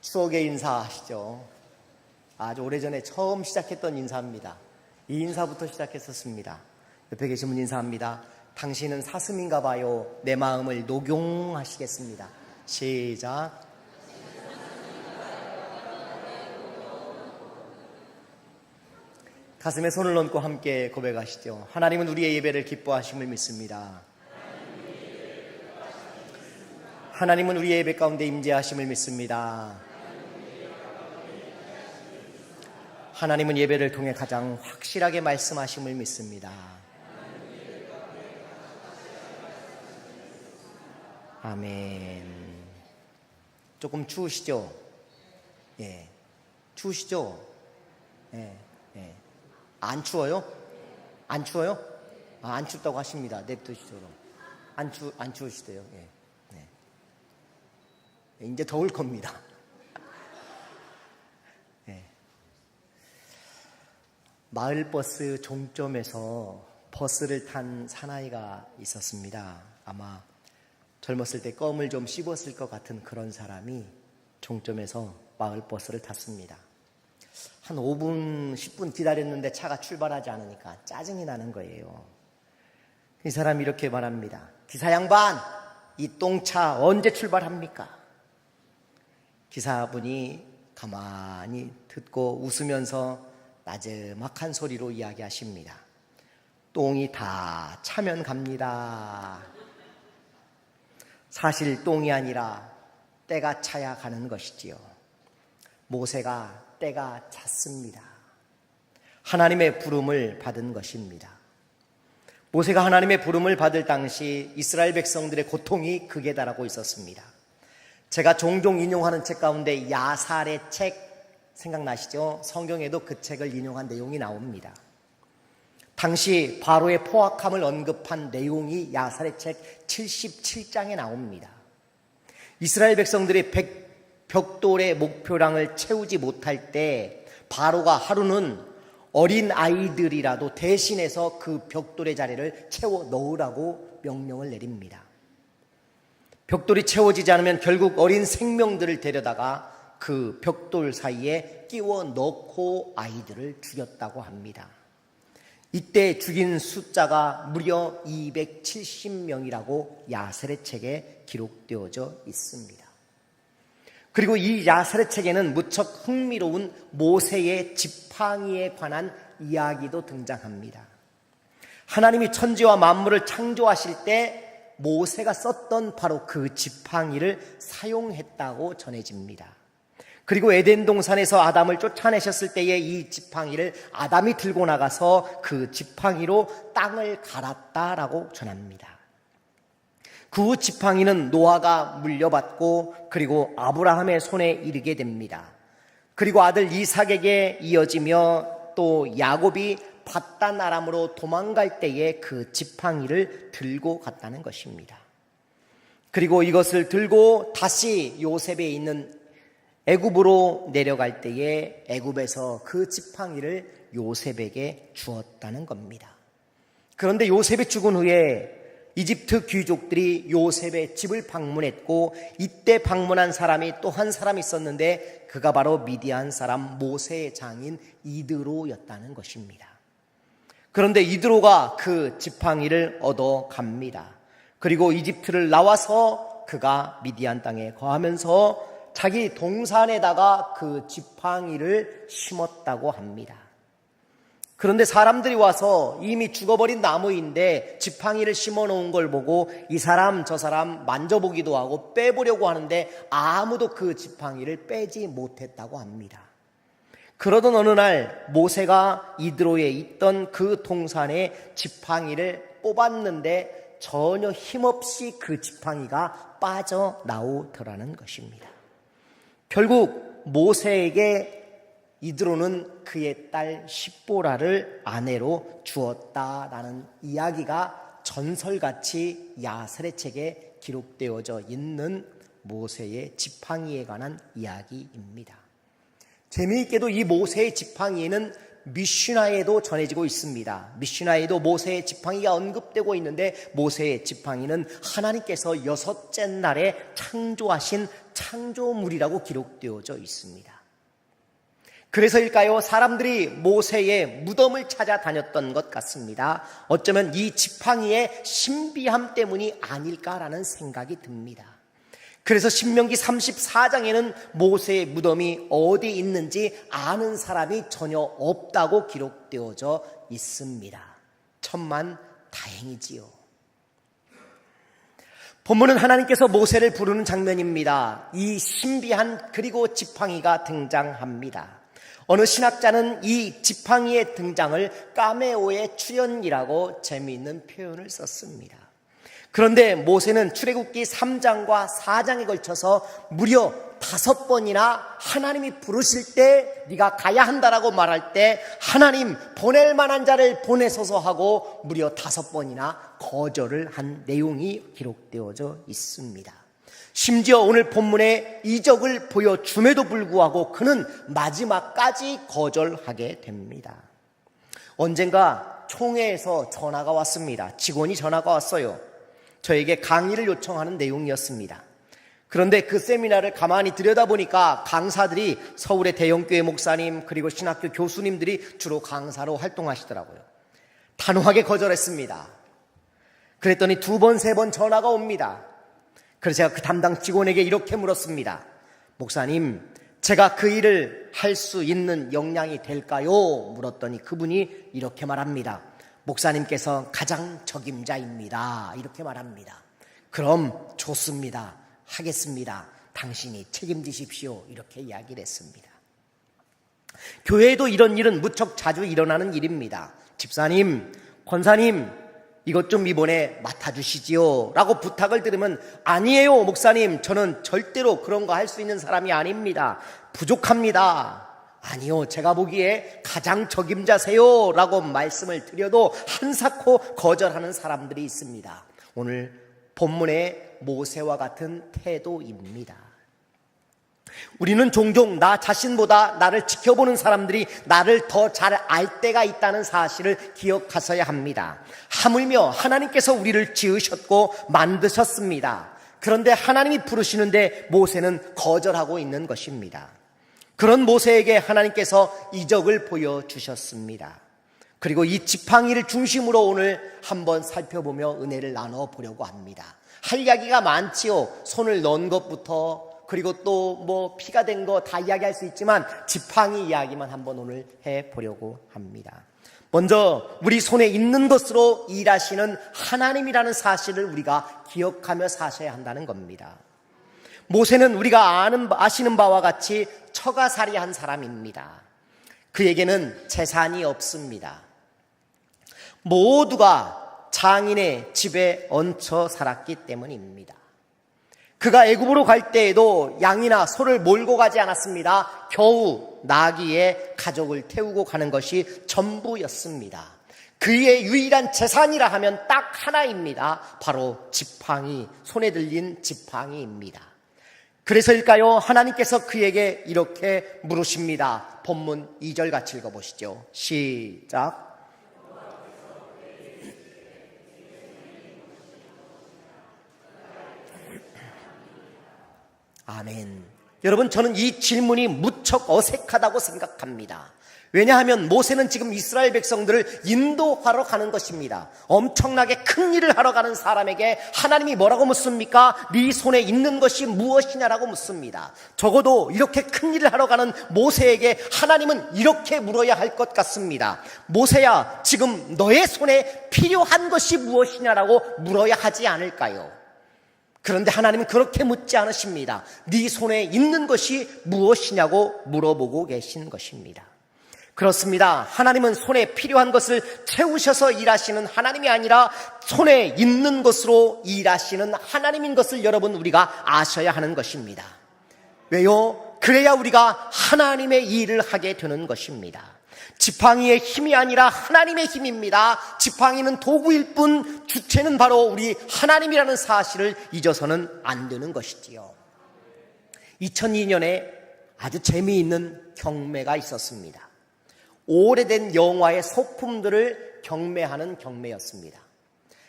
추억의 인사 아시죠? 아주 오래전에 처음 시작했던 인사입니다. 이 인사부터 시작했었습니다. 옆에 계신 분 인사합니다. 당신은 사슴인가 봐요. 내 마음을 녹용하시겠습니다. 시작. 가슴에 손을 얹고 함께 고백하시죠. 하나님은 우리의 예배를 기뻐하심을 믿습니다. 하나님은 우리의 예배 가운데 임재하심을 믿습니다. 하나님은 예배를 통해 가장 확실하게 말씀하심을 믿습니다. 아멘. 조금 추우시죠? 예. 추우시죠? 예. 예. 안 추워요? 안 추워요? 안 춥다고 하십니다. 냅두시도록. 안 추우시대요. 예. 네. 이제 더울 겁니다. 예. 마을버스 종점에서 버스를 탄 사나이가 있었습니다. 아마 젊었을 때 껌을 좀 씹었을 것 같은 그런 사람이 종점에서 마을버스를 탔습니다. 한 5분, 10분 기다렸는데 차가 출발하지 않으니까 짜증이 나는 거예요. 이 사람이 이렇게 말합니다. 기사 양반, 이 똥차 언제 출발합니까? 기사분이 가만히 듣고 웃으면서 나지막한 소리로 이야기하십니다. 똥이 다 차면 갑니다. 사실 똥이 아니라 때가 차야 가는 것이지요. 모세가 때가 찼습니다. 하나님의 부름을 받은 것입니다. 모세가 하나님의 부름을 받을 당시 이스라엘 백성들의 고통이 극에 달하고 있었습니다. 제가 종종 인용하는 책 가운데 야살의 책 생각나시죠? 성경에도 그 책을 인용한 내용이 나옵니다. 당시 바로의 포악함을 언급한 내용이 야살의 책 77장에 나옵니다. 이스라엘 백성들이 벽돌의 목표량을 채우지 못할 때 바로가 하루는 어린 아이들이라도 대신해서 그 벽돌의 자리를 채워 넣으라고 명령을 내립니다. 벽돌이 채워지지 않으면 결국 어린 생명들을 데려다가 그 벽돌 사이에 끼워 넣고 아이들을 죽였다고 합니다. 이때 죽인 숫자가 무려 270명이라고 야살의 책에 기록되어져 있습니다. 그리고 이 야살의 책에는 무척 흥미로운 모세의 지팡이에 관한 이야기도 등장합니다. 하나님이 천지와 만물을 창조하실 때 모세가 썼던 바로 그 지팡이를 사용했다고 전해집니다. 그리고 에덴 동산에서 아담을 쫓아내셨을 때에 이 지팡이를 아담이 들고 나가서 그 지팡이로 땅을 갈았다라고 전합니다. 그 지팡이는 노아가 물려받고 그리고 아브라함의 손에 이르게 됩니다. 그리고 아들 이삭에게 이어지며 또 야곱이 밧단 아람으로 도망갈 때에 그 지팡이를 들고 갔다는 것입니다. 그리고 이것을 들고 다시 요셉에 있는 애굽으로 내려갈 때에 애굽에서 그 지팡이를 요셉에게 주었다는 겁니다. 그런데 요셉이 죽은 후에 이집트 귀족들이 요셉의 집을 방문했고 이때 방문한 사람이 또 한 사람 있었는데 그가 바로 미디안 사람 모세의 장인 이드로였다는 것입니다. 그런데 이드로가 그 지팡이를 얻어갑니다. 그리고 이집트를 나와서 그가 미디안 땅에 거하면서 자기 동산에다가 그 지팡이를 심었다고 합니다. 그런데 사람들이 와서 이미 죽어버린 나무인데 지팡이를 심어놓은 걸 보고 이 사람 저 사람 만져보기도 하고 빼보려고 하는데 아무도 그 지팡이를 빼지 못했다고 합니다. 그러던 어느 날 모세가 이드로에 있던 그 동산에 지팡이를 뽑았는데 전혀 힘없이 그 지팡이가 빠져나오더라는 것입니다. 결국 모세에게 이드로는 그의 딸 십보라를 아내로 주었다라는 이야기가 전설같이 야살의 책에 기록되어져 있는 모세의 지팡이에 관한 이야기입니다. 재미있게도 이 모세의 지팡이에는 미슈나에도 전해지고 있습니다. 미슈나에도 모세의 지팡이가 언급되고 있는데, 모세의 지팡이는 하나님께서 6째 날에 창조하신 창조물이라고 기록되어져 있습니다. 그래서일까요? 사람들이 모세의 무덤을 찾아다녔던 것 같습니다. 어쩌면 이 지팡이의 신비함 때문이 아닐까라는 생각이 듭니다. 그래서 신명기 34장에는 모세의 무덤이 어디 있는지 아는 사람이 전혀 없다고 기록되어져 있습니다. 천만 다행이지요. 본문은 하나님께서 모세를 부르는 장면입니다. 이 신비한 그리고 지팡이가 등장합니다. 어느 신학자는 이 지팡이의 등장을 까메오의 출현이라고 재미있는 표현을 썼습니다. 그런데 모세는 출애굽기 3장과 4장에 걸쳐서 무려 5번이나 하나님이 부르실 때 네가 가야 한다라고 말할 때 하나님 보낼 만한 자를 보내소서 하고 무려 5번이나 거절을 한 내용이 기록되어져 있습니다. 심지어 오늘 본문에 이적을 보여줌에도 불구하고 그는 마지막까지 거절하게 됩니다. 언젠가 총회에서 전화가 왔습니다. 직원이 전화가 왔어요. 저에게 강의를 요청하는 내용이었습니다. 그런데 그 세미나를 가만히 들여다보니까 강사들이 서울의 대형교회 목사님 그리고 신학교 교수님들이 주로 강사로 활동하시더라고요. 단호하게 거절했습니다. 그랬더니 2번, 3번 전화가 옵니다. 그래서 제가 그 담당 직원에게 이렇게 물었습니다. 목사님, 제가 그 일을 할 수 있는 역량이 될까요? 물었더니 그분이 이렇게 말합니다. 목사님께서 가장 적임자입니다. 이렇게 말합니다. 그럼 좋습니다. 하겠습니다. 당신이 책임지십시오. 이렇게 이야기를 했습니다. 교회에도 이런 일은 무척 자주 일어나는 일입니다. 집사님, 권사님, 이것 좀 이번에 맡아주시지요 라고 부탁을 드리면 아니에요 목사님, 저는 절대로 그런 거 할 수 있는 사람이 아닙니다. 부족합니다. 아니요, 제가 보기에 가장 적임자세요 라고 말씀을 드려도 한사코 거절하는 사람들이 있습니다. 오늘 본문의 모세와 같은 태도입니다. 우리는 종종 나 자신보다 나를 지켜보는 사람들이 나를 더 잘 알 때가 있다는 사실을 기억하셔야 합니다. 하물며 하나님께서 우리를 지으셨고 만드셨습니다. 그런데 하나님이 부르시는데 모세는 거절하고 있는 것입니다. 그런 모세에게 하나님께서 이적을 보여주셨습니다. 그리고 이 지팡이를 중심으로 오늘 한번 살펴보며 은혜를 나눠보려고 합니다. 할 이야기가 많지요. 손을 넣은 것부터 그리고 또 뭐 피가 된 거 다 이야기할 수 있지만 지팡이 이야기만 한번 오늘 해보려고 합니다. 먼저 우리 손에 있는 것으로 일하시는 하나님이라는 사실을 우리가 기억하며 사셔야 한다는 겁니다. 모세는 우리가 아시는 바와 같이 처가살이한 사람입니다. 그에게는 재산이 없습니다. 모두가 장인의 집에 얹혀 살았기 때문입니다. 그가 애굽으로 갈 때에도 양이나 소를 몰고 가지 않았습니다. 겨우 나귀에 가족을 태우고 가는 것이 전부였습니다. 그의 유일한 재산이라 하면 딱 하나입니다. 바로 지팡이, 손에 들린 지팡이입니다. 그래서일까요? 하나님께서 그에게 이렇게 물으십니다. 본문 2절 같이 읽어보시죠. 시작. 아멘. 여러분, 저는 이 질문이 무척 어색하다고 생각합니다. 왜냐하면 모세는 지금 이스라엘 백성들을 인도하러 가는 것입니다. 엄청나게 큰 일을 하러 가는 사람에게 하나님이 뭐라고 묻습니까? 네 손에 있는 것이 무엇이냐라고 묻습니다. 적어도 이렇게 큰 일을 하러 가는 모세에게 하나님은 이렇게 물어야 할 것 같습니다. 모세야, 지금 너의 손에 필요한 것이 무엇이냐라고 물어야 하지 않을까요? 그런데 하나님은 그렇게 묻지 않으십니다. 네 손에 있는 것이 무엇이냐고 물어보고 계신 것입니다. 그렇습니다. 하나님은 손에 필요한 것을 채우셔서 일하시는 하나님이 아니라 손에 있는 것으로 일하시는 하나님인 것을 여러분 우리가 아셔야 하는 것입니다. 왜요? 그래야 우리가 하나님의 일을 하게 되는 것입니다. 지팡이의 힘이 아니라 하나님의 힘입니다. 지팡이는 도구일 뿐 주체는 바로 우리 하나님이라는 사실을 잊어서는 안 되는 것이지요. 2002년에 아주 재미있는 경매가 있었습니다. 오래된 영화의 소품들을 경매하는 경매였습니다.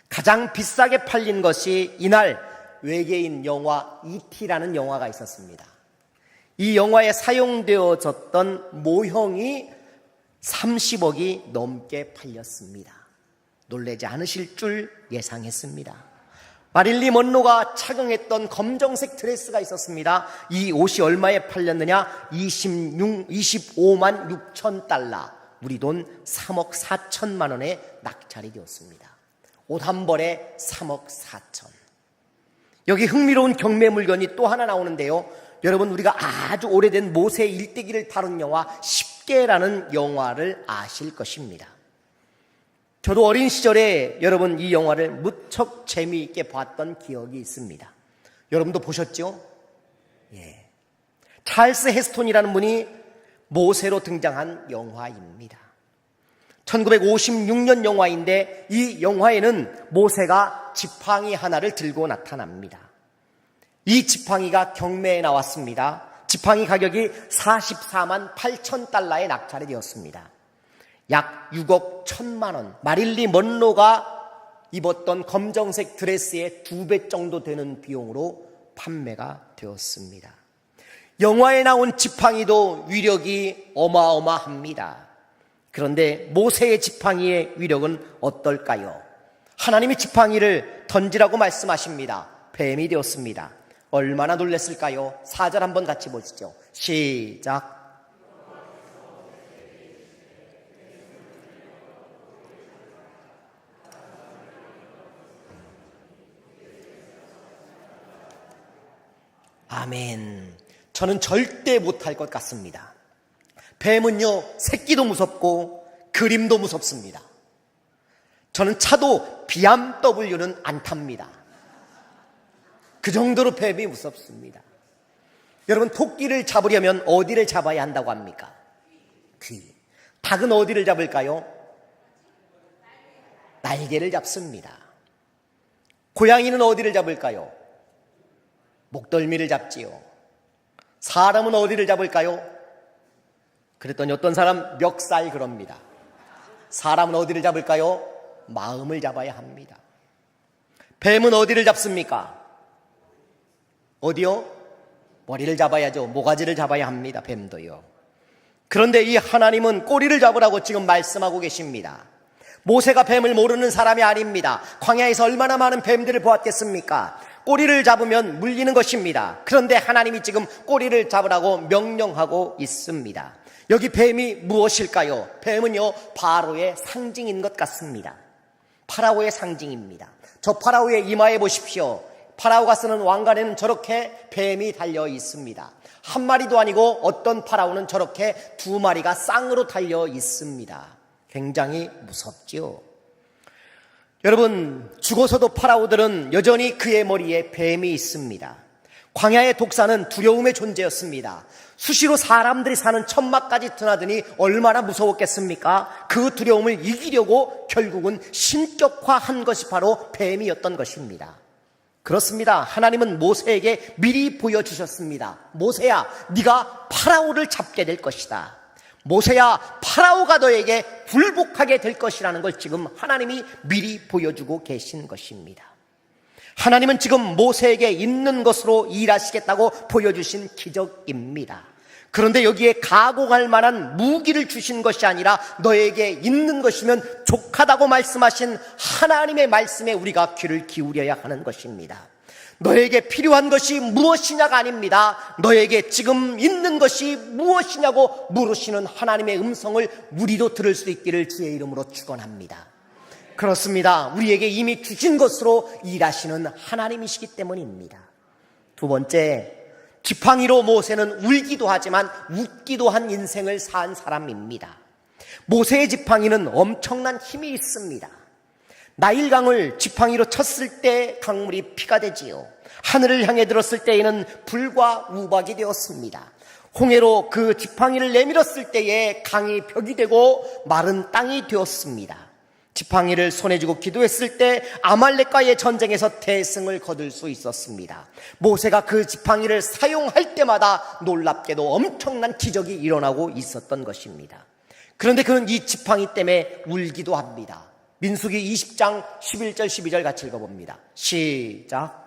가장 비싸게 팔린 것이 이날 외계인 영화 E.T.라는 영화가 있었습니다. 이 영화에 사용되어졌던 모형이 30억이 넘게 팔렸습니다. 놀라지 않으실 줄 예상했습니다. 마릴리 먼로가 착용했던 검정색 드레스가 있었습니다. 이 옷이 얼마에 팔렸느냐? 25만 6천 달러, 우리 돈 3억 4천만 원에 낙찰이 되었습니다. 옷 한 벌에 3억 4천. 여기 흥미로운 경매 물건이 또 하나 나오는데요. 여러분, 우리가 아주 오래된 모세 일대기를 다룬 영화 10개라는 영화를 아실 것입니다. 저도 어린 시절에 여러분 이 영화를 무척 재미있게 봤던 기억이 있습니다. 여러분도 보셨죠? 예. 찰스 헤스톤이라는 분이 모세로 등장한 영화입니다. 1956년 영화인데 이 영화에는 모세가 지팡이 하나를 들고 나타납니다. 이 지팡이가 경매에 나왔습니다. 지팡이 가격이 44만 8천 달러에 낙찰이 되었습니다. 약 6억 1천만 원, 마릴리 먼로가 입었던 검정색 드레스의 2배 정도 되는 비용으로 판매가 되었습니다. 영화에 나온 지팡이도 위력이 어마어마합니다. 그런데 모세의 지팡이의 위력은 어떨까요? 하나님이 지팡이를 던지라고 말씀하십니다. 뱀이 되었습니다. 얼마나 놀랐을까요? 4절 한번 같이 보시죠. 시작. 아멘. 저는 절대 못할 것 같습니다. 뱀은요, 새끼도 무섭고 그림도 무섭습니다. 저는 차도 BMW는 안 탑니다. 그 정도로 뱀이 무섭습니다. 여러분, 토끼를 잡으려면 어디를 잡아야 한다고 합니까? 귀. 닭은 어디를 잡을까요? 날개를 잡습니다. 고양이는 어디를 잡을까요? 목덜미를 잡지요. 사람은 어디를 잡을까요? 그랬더니 어떤 사람 멱살 그럽니다. 사람은 어디를 잡을까요? 마음을 잡아야 합니다. 뱀은 어디를 잡습니까? 어디요? 머리를 잡아야죠. 모가지를 잡아야 합니다. 뱀도요. 그런데 이 하나님은 꼬리를 잡으라고 지금 말씀하고 계십니다. 모세가 뱀을 모르는 사람이 아닙니다. 광야에서 얼마나 많은 뱀들을 보았겠습니까? 꼬리를 잡으면 물리는 것입니다. 그런데 하나님이 지금 꼬리를 잡으라고 명령하고 있습니다. 여기 뱀이 무엇일까요? 뱀은요, 바로의 상징인 것 같습니다. 파라오의 상징입니다. 저 파라오의 이마에 보십시오. 파라오가 쓰는 왕관에는 저렇게 뱀이 달려 있습니다. 한 마리도 아니고 어떤 파라오는 저렇게 2마리가 쌍으로 달려 있습니다. 굉장히 무섭죠. 여러분, 죽어서도 파라오들은 여전히 그의 머리에 뱀이 있습니다. 광야의 독사는 두려움의 존재였습니다. 수시로 사람들이 사는 천막까지 드나드니 얼마나 무서웠겠습니까? 그 두려움을 이기려고 결국은 신격화한 것이 바로 뱀이었던 것입니다. 그렇습니다. 하나님은 모세에게 미리 보여주셨습니다. 모세야, 네가 파라오를 잡게 될 것이다. 모세야, 파라오가 너에게 굴복하게 될 것이라는 걸 지금 하나님이 미리 보여주고 계신 것입니다. 하나님은 지금 모세에게 있는 것으로 일하시겠다고 보여주신 기적입니다. 그런데 여기에 가공할 만한 무기를 주신 것이 아니라 너에게 있는 것이면 족하다고 말씀하신 하나님의 말씀에 우리가 귀를 기울여야 하는 것입니다. 너에게 필요한 것이 무엇이냐가 아닙니다. 너에게 지금 있는 것이 무엇이냐고 물으시는 하나님의 음성을 우리도 들을 수 있기를 주의 이름으로 축원합니다. 그렇습니다. 우리에게 이미 주신 것으로 일하시는 하나님이시기 때문입니다. 두 번째, 지팡이로 모세는 울기도 하지만 웃기도 한 인생을 산 사람입니다. 모세의 지팡이는 엄청난 힘이 있습니다. 나일강을 지팡이로 쳤을 때 강물이 피가 되지요. 하늘을 향해 들었을 때에는 불과 우박이 되었습니다. 홍해로 그 지팡이를 내밀었을 때에 강이 벽이 되고 마른 땅이 되었습니다. 지팡이를 손에 쥐고 기도했을 때 아말렉과의 전쟁에서 대승을 거둘 수 있었습니다. 모세가 그 지팡이를 사용할 때마다 놀랍게도 엄청난 기적이 일어나고 있었던 것입니다. 그런데 그는 이 지팡이 때문에 울기도 합니다. 민수기 20장 11절 12절 같이 읽어봅니다. 시작.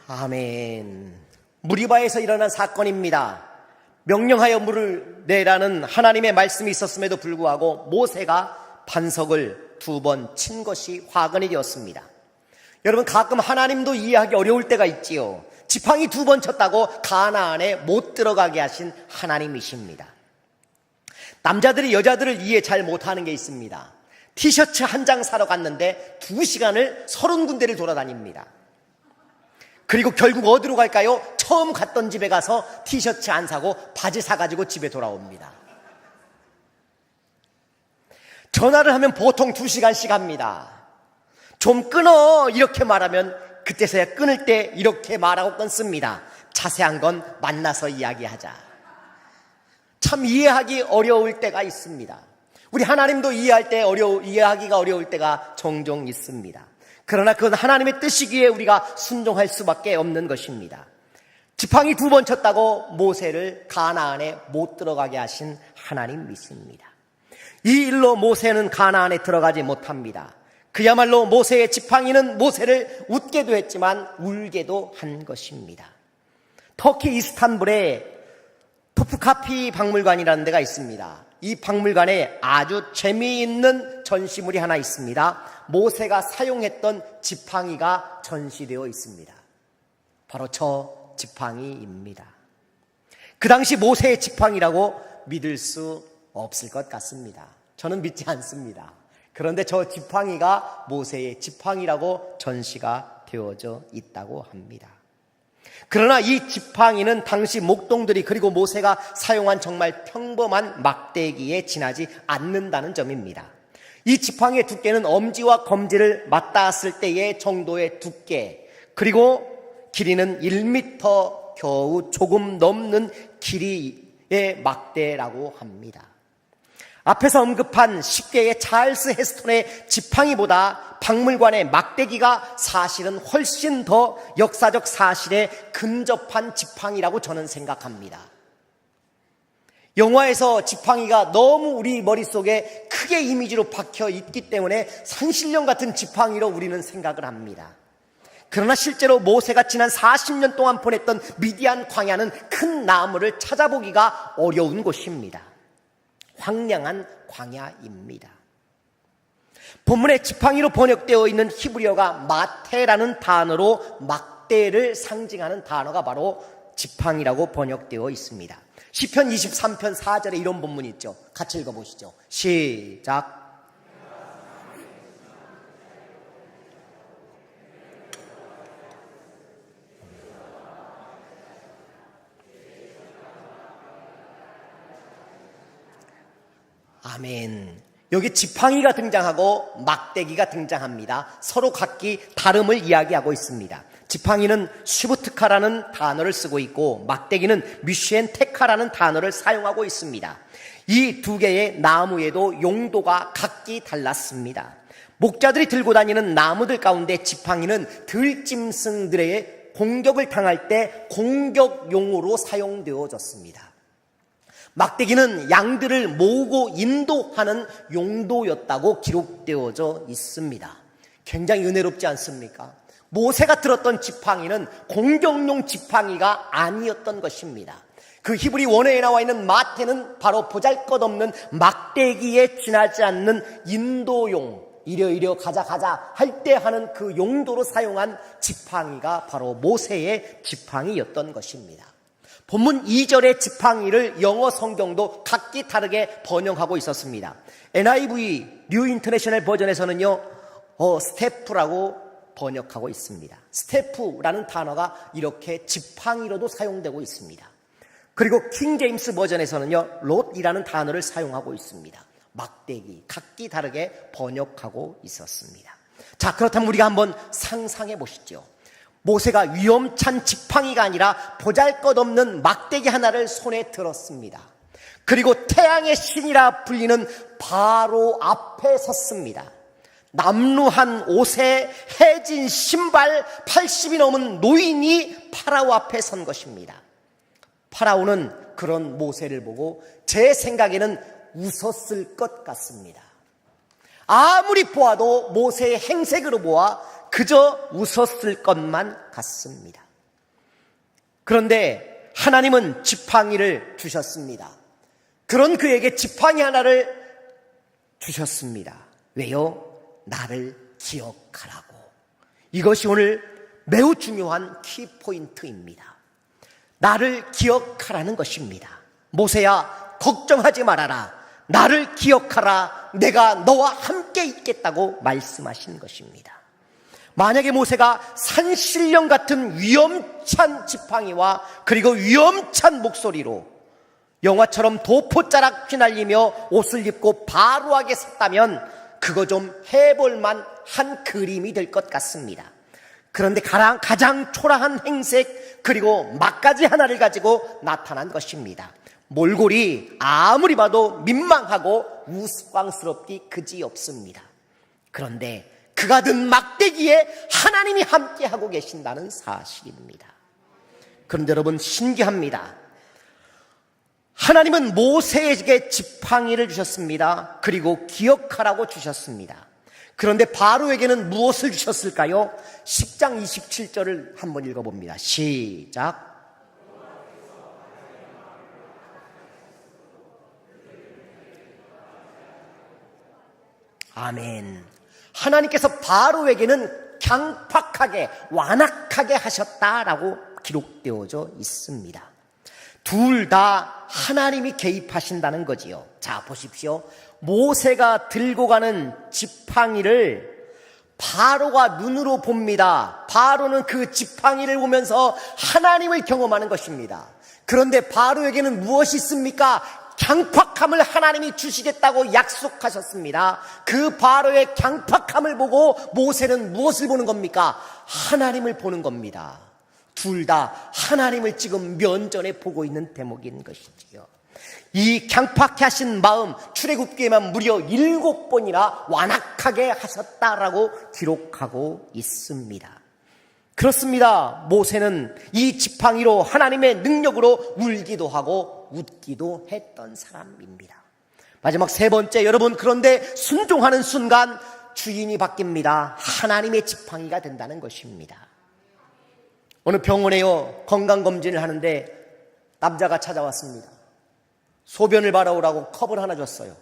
아멘. 무리바에서 일어난 사건입니다. 명령하여 물을 내라는 하나님의 말씀이 있었음에도 불구하고 모세가 반석을 2번 친 것이 화근이 되었습니다. 여러분, 가끔 하나님도 이해하기 어려울 때가 있지요. 지팡이 2번 쳤다고 가나안에 못 들어가게 하신 하나님이십니다. 남자들이 여자들을 이해 잘 못하는 게 있습니다. 티셔츠 한 장 사러 갔는데 2시간을 30군데를 돌아다닙니다. 그리고 결국 어디로 갈까요? 처음 갔던 집에 가서 티셔츠 안 사고 바지 사가지고 집에 돌아옵니다. 전화를 하면 보통 2시간씩 합니다. 좀 끊어 이렇게 말하면 그때서야 끊을 때 이렇게 말하고 끊습니다. 자세한 건 만나서 이야기하자. 참 이해하기 어려울 때가 있습니다. 우리 하나님도 이해하기가 어려울 때가 종종 있습니다. 그러나 그건 하나님의 뜻이기에 우리가 순종할 수밖에 없는 것입니다. 지팡이 2번 쳤다고 모세를 가나안에 못 들어가게 하신 하나님이십니다. 이 일로 모세는 가나안에 들어가지 못합니다. 그야말로 모세의 지팡이는 모세를 웃게도 했지만 울게도 한 것입니다. 터키 이스탄불에 토프카피 박물관이라는 데가 있습니다. 이 박물관에 아주 재미있는 전시물이 하나 있습니다. 모세가 사용했던 지팡이가 전시되어 있습니다. 바로 저 지팡이입니다. 그 당시 모세의 지팡이라고 믿을 수 없을 것 같습니다. 저는 믿지 않습니다. 그런데 저 지팡이가 모세의 지팡이라고 전시가 되어져 있다고 합니다. 그러나 이 지팡이는 당시 목동들이 그리고 모세가 사용한 정말 평범한 막대기에 지나지 않는다는 점입니다. 이 지팡이의 두께는 엄지와 검지를 맞닿았을 때의 정도의 두께, 그리고 길이는 1m 겨우 조금 넘는 길이의 막대라고 합니다. 앞에서 언급한 10개의 찰스 헤스톤의 지팡이보다 박물관의 막대기가 사실은 훨씬 더 역사적 사실에 근접한 지팡이라고 저는 생각합니다. 영화에서 지팡이가 너무 우리 머릿속에 크게 이미지로 박혀 있기 때문에 산신령 같은 지팡이로 우리는 생각을 합니다. 그러나 실제로 모세가 지난 40년 동안 보냈던 미디안 광야는 큰 나무를 찾아보기가 어려운 곳입니다. 황량한 광야입니다. 본문에 지팡이로 번역되어 있는 히브리어가 마테라는 단어로 막대를 상징하는 단어가 바로 지팡이라고 번역되어 있습니다. 시편 23편 4절에 이런 본문이 있죠. 같이 읽어보시죠. 시작. 아멘. 여기 지팡이가 등장하고 막대기가 등장합니다. 서로 각기 다름을 이야기하고 있습니다. 지팡이는 슈부트카라는 단어를 쓰고 있고 막대기는 뮤시엔테카라는 단어를 사용하고 있습니다. 이 두 개의 나무에도 용도가 각기 달랐습니다. 목자들이 들고 다니는 나무들 가운데 지팡이는 들짐승들의 공격을 당할 때 공격용으로 사용되어졌습니다. 막대기는 양들을 모으고 인도하는 용도였다고 기록되어져 있습니다. 굉장히 은혜롭지 않습니까? 모세가 들었던 지팡이는 공격용 지팡이가 아니었던 것입니다. 그 히브리 원어에 나와 있는 마테는 바로 보잘것없는 막대기에 지나지 않는 인도용, 이려 가자 할 때 하는 그 용도로 사용한 지팡이가 바로 모세의 지팡이였던 것입니다. 본문 2절의 지팡이를 영어 성경도 각기 다르게 번역하고 있었습니다. NIV 뉴 인터내셔널 버전에서는요, 스태프라고 번역하고 있습니다. 스태프라는 단어가 이렇게 지팡이로도 사용되고 있습니다. 그리고 킹 제임스 버전에서는요, 롯이라는 단어를 사용하고 있습니다. 막대기, 각기 다르게 번역하고 있었습니다. 자, 그렇다면 우리가 한번 상상해 보시죠. 모세가 위험찬 지팡이가 아니라 보잘것없는 막대기 하나를 손에 들었습니다. 그리고 태양의 신이라 불리는 바로 앞에 섰습니다. 남루한 옷에 해진 신발 80이 넘은 노인이 파라오 앞에 선 것입니다. 파라오는 그런 모세를 보고 제 생각에는 웃었을 것 같습니다. 아무리 보아도 모세의 행색으로 보아 그저 웃었을 것만 같습니다. 그런데 하나님은 지팡이를 주셨습니다. 그런 그에게 지팡이 하나를 주셨습니다. 왜요? 나를 기억하라고. 이것이 오늘 매우 중요한 키포인트입니다. 나를 기억하라는 것입니다. 모세야, 걱정하지 말아라. 나를 기억하라. 내가 너와 함께 있겠다고 말씀하신 것입니다. 만약에 모세가 산신령 같은 위험찬 지팡이와 그리고 위험찬 목소리로 영화처럼 도포자락 휘날리며 옷을 입고 바로하게 섰다면 그거 좀 해볼만 한 그림이 될 것 같습니다. 그런데 가장 초라한 행색 그리고 막가지 하나를 가지고 나타난 것입니다. 몰골이 아무리 봐도 민망하고 우스꽝스럽기 그지없습니다. 그런데 그가 든 막대기에 하나님이 함께하고 계신다는 사실입니다. 그런데 여러분, 신기합니다. 하나님은 모세에게 지팡이를 주셨습니다. 그리고 기억하라고 주셨습니다. 그런데 바로에게는 무엇을 주셨을까요? 10장 27절을 한번 읽어봅니다. 시작. 아멘. 하나님께서 바로에게는 강팍하게 완악하게 하셨다라고 기록되어져 있습니다. 둘 다 하나님이 개입하신다는 거지요. 자, 보십시오. 모세가 들고 가는 지팡이를 바로가 눈으로 봅니다. 바로는 그 지팡이를 보면서 하나님을 경험하는 것입니다. 그런데 바로에게는 무엇이 있습니까? 강팍함을 하나님이 주시겠다고 약속하셨습니다. 그 바로의 강팍함을 보고 모세는 무엇을 보는 겁니까? 하나님을 보는 겁니다. 둘 다 하나님을 지금 면전에 보고 있는 대목인 것이지요. 이 강팍해 하신 마음, 출애굽기에만 무려 7번이나 완악하게 하셨다라고 기록하고 있습니다. 그렇습니다. 모세는 이 지팡이로 하나님의 능력으로 울기도 하고 웃기도 했던 사람입니다. 마지막 세 번째, 여러분, 그런데 순종하는 순간 주인이 바뀝니다. 하나님의 지팡이가 된다는 것입니다. 어느 병원에요, 건강검진을 하는데 남자가 찾아왔습니다. 소변을 바라오라고 컵을 하나 줬어요.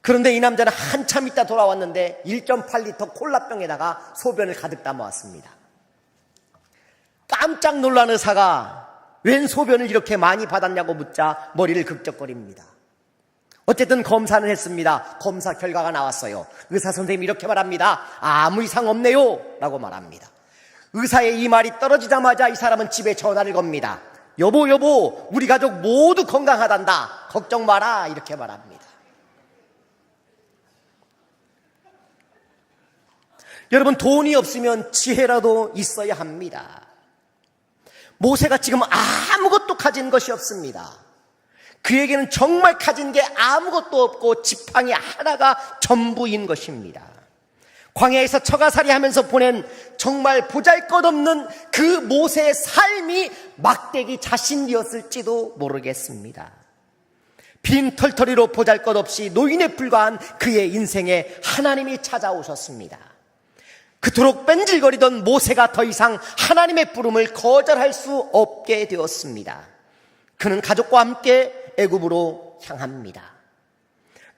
그런데 이 남자는 한참 있다 돌아왔는데 1.8리터 콜라병에다가 소변을 가득 담아왔습니다. 깜짝 놀란 의사가 웬 소변을 이렇게 많이 받았냐고 묻자 머리를 극적거립니다. 어쨌든 검사는 했습니다. 검사 결과가 나왔어요. 의사 선생님이 이렇게 말합니다. 아무 이상 없네요 라고 말합니다. 의사의 이 말이 떨어지자마자 이 사람은 집에 전화를 겁니다. 여보, 우리 가족 모두 건강하단다. 걱정 마라. 이렇게 말합니다. 여러분, 돈이 없으면 지혜라도 있어야 합니다. 모세가 지금 아무것도 가진 것이 없습니다. 그에게는 정말 가진 게 아무것도 없고 지팡이 하나가 전부인 것입니다. 광야에서 처가살이 하면서 보낸 정말 보잘것없는 그 모세의 삶이 막대기 자신이었을지도 모르겠습니다. 빈 털터리로 보잘것없이 노인에 불과한 그의 인생에 하나님이 찾아오셨습니다. 그토록 뺀질거리던 모세가 더 이상 하나님의 부름을 거절할 수 없게 되었습니다. 그는 가족과 함께 애굽으로 향합니다.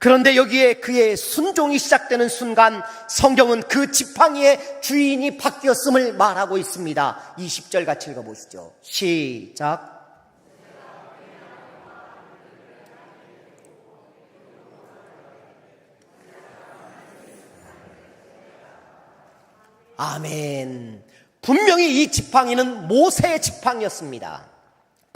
그런데 여기에 그의 순종이 시작되는 순간 성경은 그 지팡이의 주인이 바뀌었음을 말하고 있습니다. 20절 같이 읽어보시죠. 시작. 아멘. 분명히 이 지팡이는 모세의 지팡이였습니다.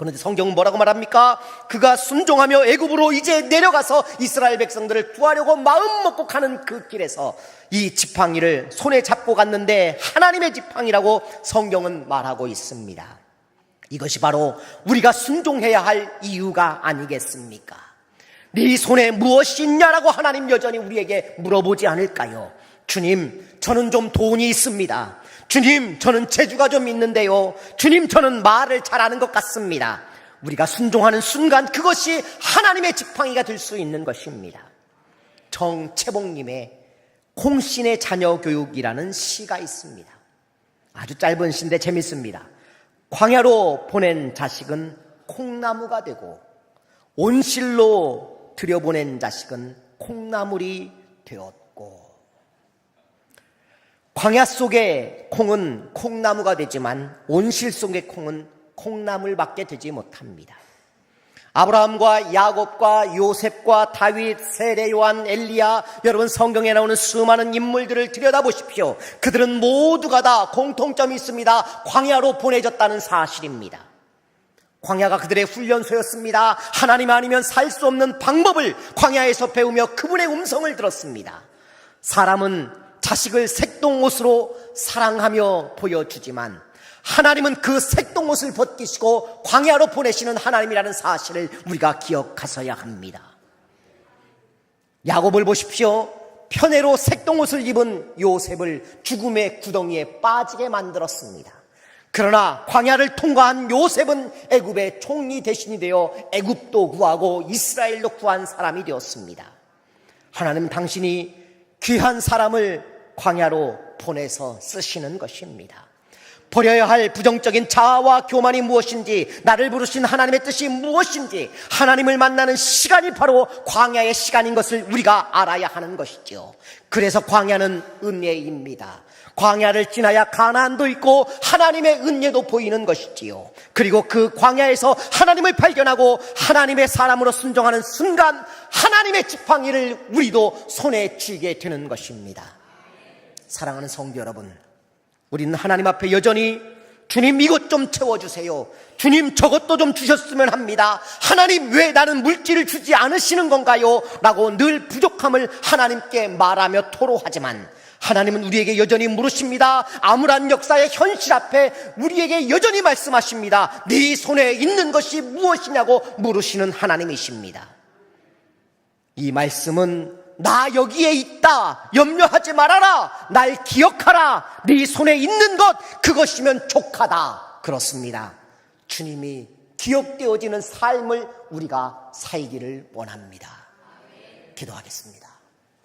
그런데 성경은 뭐라고 말합니까? 그가 순종하며 애굽으로 이제 내려가서 이스라엘 백성들을 구하려고 마음 먹고 가는 그 길에서 이 지팡이를 손에 잡고 갔는데 하나님의 지팡이라고 성경은 말하고 있습니다. 이것이 바로 우리가 순종해야 할 이유가 아니겠습니까? 네 손에 무엇이 있냐라고 하나님 여전히 우리에게 물어보지 않을까요? 주님, 저는 좀 돈이 있습니다. 주님, 저는 재주가 좀 있는데요. 주님, 저는 말을 잘하는 것 같습니다. 우리가 순종하는 순간 그것이 하나님의 지팡이가 될 수 있는 것입니다. 정채봉님의 콩신의 자녀 교육이라는 시가 있습니다. 아주 짧은 시인데 재밌습니다. 광야로 보낸 자식은 콩나무가 되고 온실로 들여보낸 자식은 콩나물이 되었고, 광야 속의 콩은 콩나무가 되지만 온실 속의 콩은 콩나물밖에 되지 못합니다. 아브라함과 야곱과 요셉과 다윗, 세례 요한, 엘리야, 여러분 성경에 나오는 수많은 인물들을 들여다보십시오. 그들은 모두가 다 공통점이 있습니다. 광야로 보내졌다는 사실입니다. 광야가 그들의 훈련소였습니다. 하나님 아니면 살 수 없는 방법을 광야에서 배우며 그분의 음성을 들었습니다. 사람은 자식을 색동옷으로 사랑하며 보여주지만 하나님은 그 색동옷을 벗기시고 광야로 보내시는 하나님이라는 사실을 우리가 기억하셔야 합니다. 야곱을 보십시오. 편애로 색동옷을 입은 요셉을 죽음의 구덩이에 빠지게 만들었습니다. 그러나 광야를 통과한 요셉은 애굽의 총리 대신이 되어 애굽도 구하고 이스라엘도 구한 사람이 되었습니다. 하나님은 당신이 귀한 사람을 광야로 보내서 쓰시는 것입니다. 버려야 할 부정적인 자아와 교만이 무엇인지, 나를 부르신 하나님의 뜻이 무엇인지, 하나님을 만나는 시간이 바로 광야의 시간인 것을 우리가 알아야 하는 것이죠. 그래서 광야는 은혜입니다. 광야를 지나야 가나안도 있고 하나님의 은혜도 보이는 것이지요. 그리고 그 광야에서 하나님을 발견하고 하나님의 사람으로 순종하는 순간 하나님의 지팡이를 우리도 손에 쥐게 되는 것입니다. 사랑하는 성도 여러분, 우리는 하나님 앞에 여전히 주님 이것 좀 채워주세요, 주님 저것도 좀 주셨으면 합니다, 하나님 왜 나는 물질을 주지 않으시는 건가요? 라고 늘 부족함을 하나님께 말하며 토로하지만 하나님은 우리에게 여전히 물으십니다. 암울한 역사의 현실 앞에 우리에게 여전히 말씀하십니다. 네 손에 있는 것이 무엇이냐고 물으시는 하나님이십니다. 이 말씀은 나 여기에 있다, 염려하지 말아라, 날 기억하라, 네 손에 있는 것 그것이면 족하다, 그렇습니다. 주님이 기억되어지는 삶을 우리가 살기를 원합니다. 기도하겠습니다.